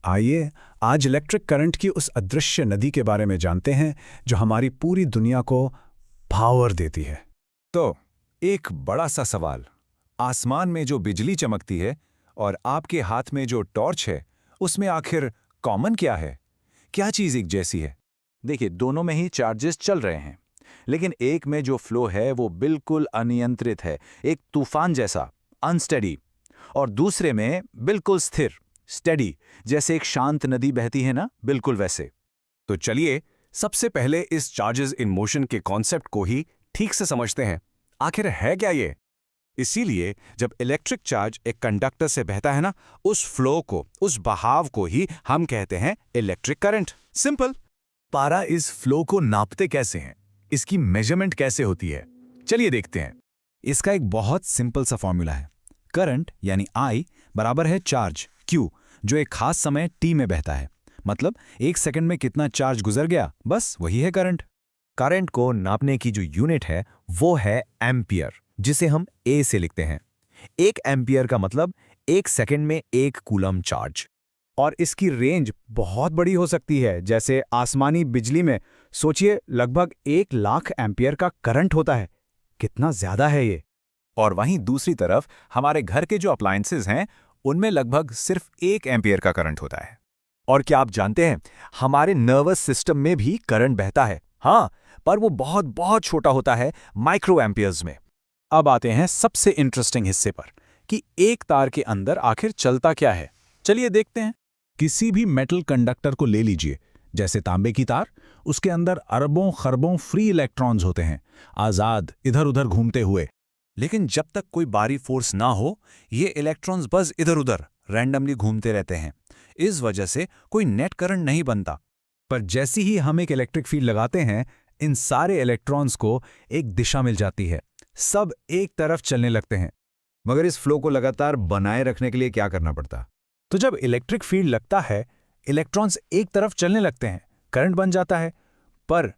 आइए आज electric current की उस अदृश्य नदी के बारे में जानते हैं जो हमारी पूरी दुनिया को पावर देती है। तो एक बड़ा सा सवाल, आसमान में जो बिजली चमकती है और आपके हाथ में जो टॉर्च है, उसमें आखिर कॉमन क्या है? क्या चीज़ एक जैसी है? देखिए, दोनों में ही चार्जेस चल रहे हैं, लेकिन एक में जो फ्लो है वो बिल्कुल अनियंत्रित है, एक तूफान जैसा, अनस्टेडी, और दूसरे में बिल्कुल स्थिर, स्टेडी, जैसे एक शांत नदी बहती है ना, बिल्कुल वैसे। तो चलिए सबसे पहले इस चार्जेस इन मोशन के कॉन्सेप्ट को ही ठीक से समझते हैं। आखिर है क्या ये? इसीलिए जब इलेक्ट्रिक चार्ज एक कंडक्टर से बहता है ना, उस फ्लो को, उस बहाव को ही हम कहते हैं इलेक्ट्रिक करंट। सिंपल। पारा इस फ्लो को नापते कैसे हैं? इसकी मेजरमेंट कैसे होती है? चलिए देखते हैं। इसका एक बहुत सिंपल सा फॉर्मूला है। करंट यानी I बराबर है चार्ज Q, जो एक खास समय t में बहता है। मतलब एक सेकंड में कितना चार्ज गुजर गया, बस वही है करंट। करंट को नापने की जो यूनिट है वो है एम्पियर, जिसे हम A से लिखते हैं। एक एम्पियर का मतलब एक सेकंड में एक कूलम चार्ज। और इसकी रेंज बहुत बड़ी हो सकती है, जैसे आसमानी बिजली में सोचिए लगभग 1,00,000 एम्पियर का करंट होता है। कितना ज्यादा है ये। और वहीं दूसरी तरफ हमारे घर के जो अप्लायंसेस हैं, उनमें लगभग सिर्फ 1 एम्पियर का करंट होता है। और क्या आप जानते हैं, हमारे नर्वस सिस्टम में भी करंट बहता है। हाँ, पर वो बहुत बहुत छोटा होता है, माइक्रो एम्पियर्स में। अब आते हैं सबसे इंटरेस्टिंग हिस्से पर कि एक तार के अंदर आखिर चलता क्या है। चलिए देखते हैं। किसी भी मेटल कंडक्टर को ले लीजिए, जैसे तांबे की तार। उसके अंदर अरबों खरबों फ्री इलेक्ट्रॉन्स होते हैं, आज़ाद इधर उधर घूमते हुए। लेकिन जब तक कोई बाहरी फोर्स ना हो, ये इलेक्ट्रॉन्स बस इधर उधर रैंडमली घूमते रहते हैं। इस वजह से कोई नेट करंट नहीं बनता। पर जैसे ही हम एक इलेक्ट्रिक फील्ड लगाते हैं, इन सारे इलेक्ट्रॉन्स को एक दिशा मिल जाती है, सब एक तरफ चलने लगते हैं। मगर इस फ्लो को लगातार बनाए रखने के लिए क्या करना पड़ता? तो जब इलेक्ट्रिक फील्ड लगता है, इलेक्ट्रॉन्स एक तरफ चलने लगते हैं, करंट बन जाता है। पर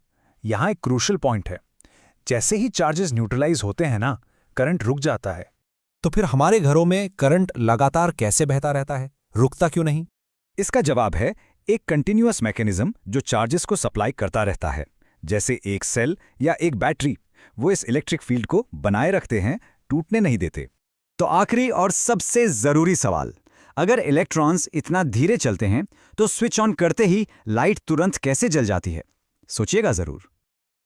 यहां एक क्रूशियल पॉइंट है। जैसे ही चार्जेस न्यूट्रलाइज होते हैं ना, करंट रुक जाता है। तो फिर हमारे घरों में करंट लगातार कैसे बहता रहता है, रुकता क्यों नहीं? इसका जवाब है एक कंटिन्यूअस मैकेनिज्म जो चार्जेस को सप्लाई करता रहता है। जैसे एक सेल या एक बैटरी, वो इस इलेक्ट्रिक फील्ड को बनाए रखते हैं, टूटने नहीं देते। तो आखिरी और सबसे जरूरी सवाल, अगर इलेक्ट्रॉन्स इतना धीरे चलते हैं तो स्विच ऑन करते ही लाइट तुरंत कैसे जल जाती है? सोचिएगा जरूर।